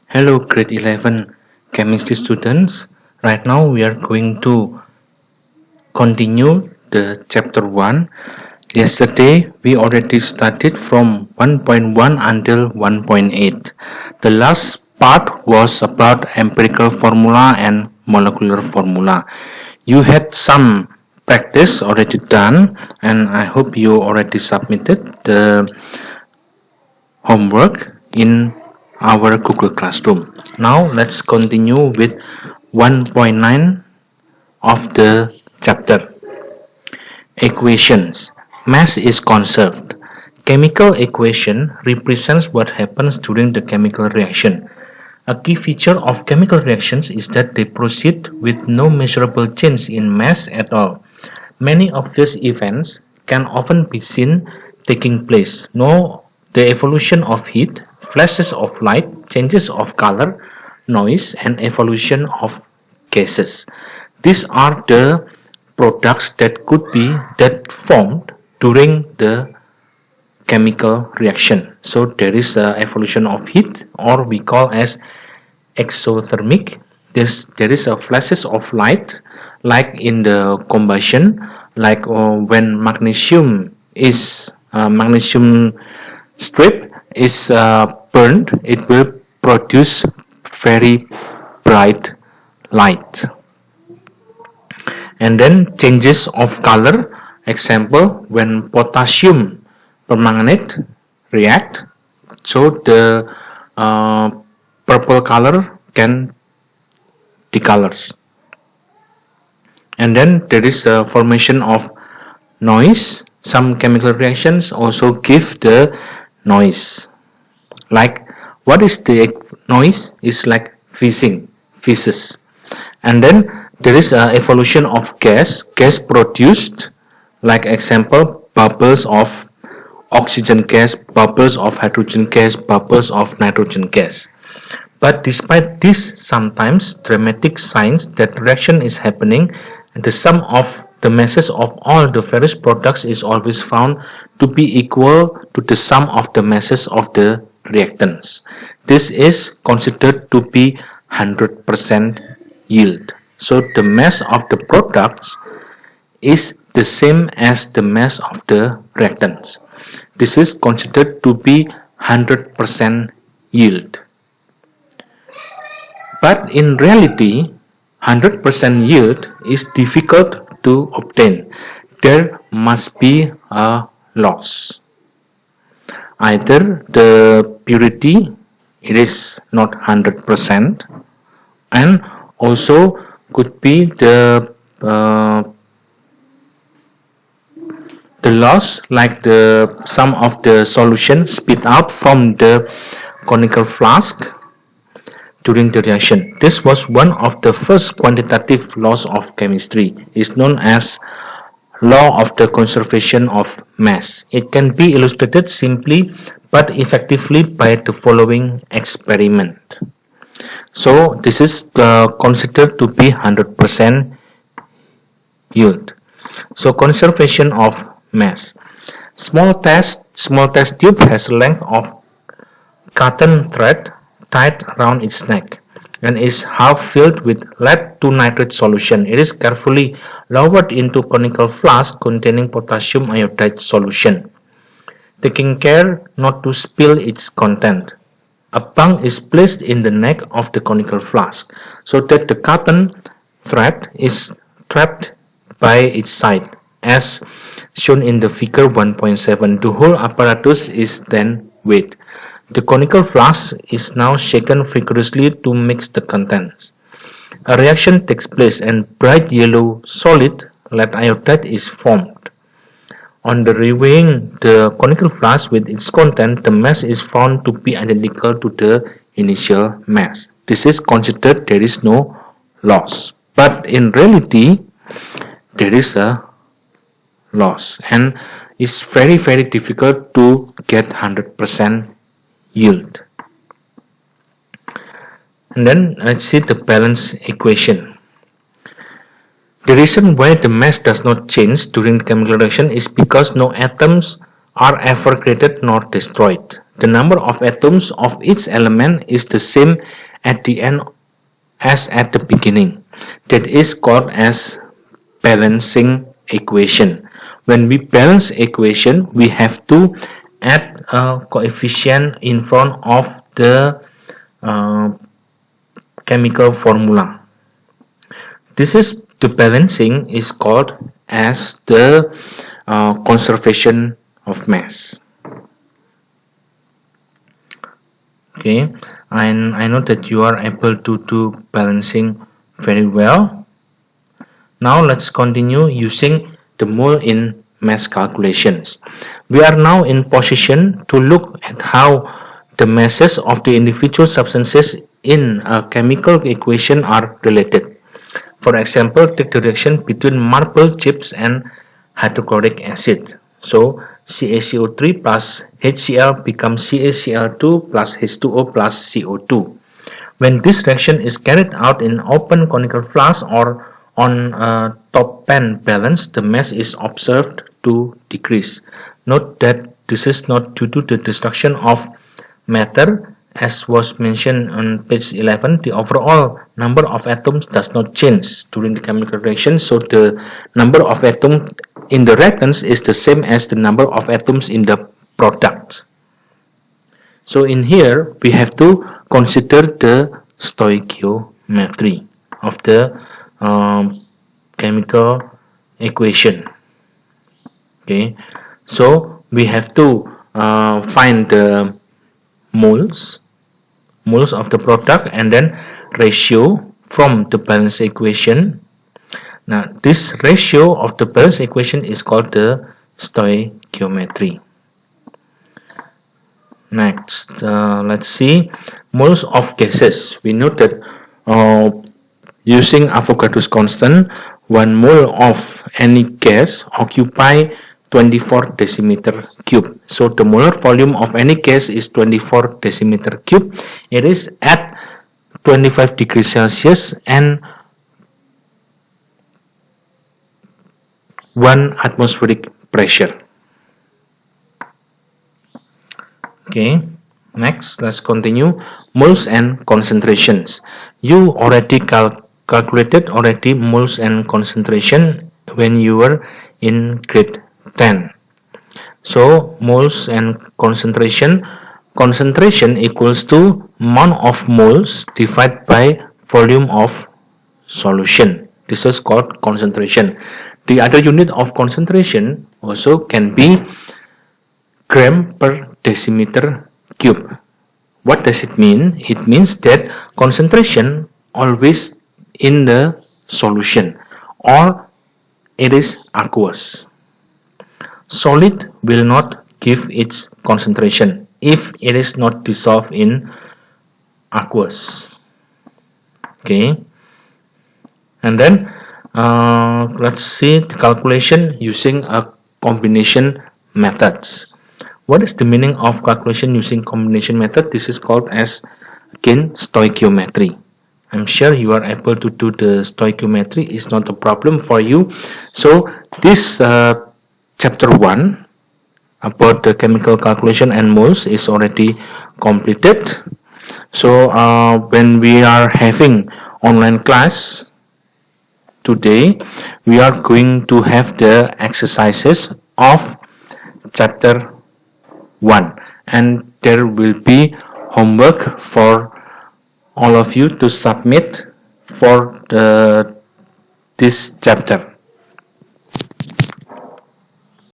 Hello, grade 11 chemistry students. Right now we are going to continue the chapter 1. Yesterday we already started from 1.1 until 1.8. The last part was about empirical formula and molecular formula. You had some practice already done, and I hope you already submitted the homework in our Google Classroom. Now let's continue with 1.9 of the chapter. Equations. Mass is conserved. Chemical equation represents what happens during the chemical reaction. A key feature of chemical reactions is that they proceed with no measurable change in mass at all. Many obvious events can often be seen taking place. No, the evolution of heat, flashes of light, changes of color, noise, and evolution of gases. These are the products that could be that formed during the chemical reaction. So there is a evolution of heat, or we call as exothermic. There is a flashes of light, like in the combustion, like when magnesium strip is burned, it will produce very bright light. And then changes of color, example when potassium permanganate react, so the purple color can decolors. And then there is a formation of noise. Some chemical reactions also give the noise. Like what is the noise? Is like fizzing, fizzes. And then there is a evolution of gas produced, like example bubbles of oxygen gas, bubbles of hydrogen gas, bubbles of nitrogen gas. But despite this sometimes dramatic signs that reaction is happening, and the sum of the masses of all the various products is always found to be equal to the sum of the masses of the reactants. This is considered to be 100% yield. So the mass of the products is the same as the mass of the reactants. This is considered to be 100% yield. But in reality, 100% yield is difficult to obtain. There must be a loss. Either the purity it is not 100%, and also could be the loss, like the some of the solution spit out from the conical flask during the reaction. This was one of the first quantitative laws of chemistry. It is known as law of the conservation of mass. It can be illustrated simply but effectively by the following experiment. So this is considered to be 100% yield. So conservation of mass. Small test tube has a length of cotton thread tied around its neck and is half filled with lead to nitrate solution. It is carefully lowered into conical flask containing potassium iodide solution, taking care not to spill its content. A bung is placed in the neck of the conical flask so that the cotton thread is trapped by its side, as shown in the figure 1.7. The whole apparatus is then weighed. The conical flask is now shaken vigorously to mix the contents. A reaction takes place and bright yellow solid lead iodide is formed. On the reweighing the conical flask with its content, the mass is found to be identical to the initial mass. This is considered there is no loss. But in reality, there is a loss, and it's very difficult to get 100% yield. And then let's see the balance equation. The reason why the mass does not change during chemical reaction is because no atoms are ever greater nor destroyed. The number of atoms of each element is the same at the end as at the beginning. That is called as balancing equation. When we balance equation, we have to add a coefficient in front of the chemical formula. This is the balancing is called as the conservation of mass. Okay, and I know that you are able to do balancing very well. Now let's continue using the mole in mass calculations. We are now in position to look at how the masses of the individual substances in a chemical equation are related. For example, take the reaction between marble chips and hydrochloric acid. So CaCO3 plus HCl becomes CaCl2 plus H2O plus CO2. When this reaction is carried out in open conical flask or on a top pan balance, the mass is observed to decrease. Note that this is not due to the destruction of matter. As was mentioned on page 11, the overall number of atoms does not change during the chemical reaction, so the number of atoms in the reactants is the same as the number of atoms in the product. So in here, we have to consider the stoichiometry of the chemical equation. Okay, so we have to find the moles of the product and then ratio from the balance equation. Now this ratio of the balance equation is called the stoichiometry. Next, let's see moles of gases. We know that using Avogadro's constant, 1 mole of any gas occupy 24 decimeter cube. So the molar volume of any gas is 24 decimeter cube. It is at 25 degrees Celsius and 1 atmospheric pressure. Okay, next let's continue moles and concentrations. You already calculated moles and concentration when you were in grade 10. So moles and concentration equals to amount of moles divided by volume of solution. This is called concentration. The other unit of concentration also can be gram per decimeter cube. What does it mean? It means that concentration always in the solution or it is aqueous. Solid will not give its concentration if it is not dissolved in aqueous. Okay, and then let's see the calculation using a combination methods. What is the meaning of calculation using combination method? This is called as again stoichiometry. I'm sure you are able to do the stoichiometry. It's not a problem for you. So this chapter 1 about the chemical calculation and moles is already completed. So when we are having online class today, we are going to have the exercises of chapter 1 and there will be homework for all of you to submit for this chapter.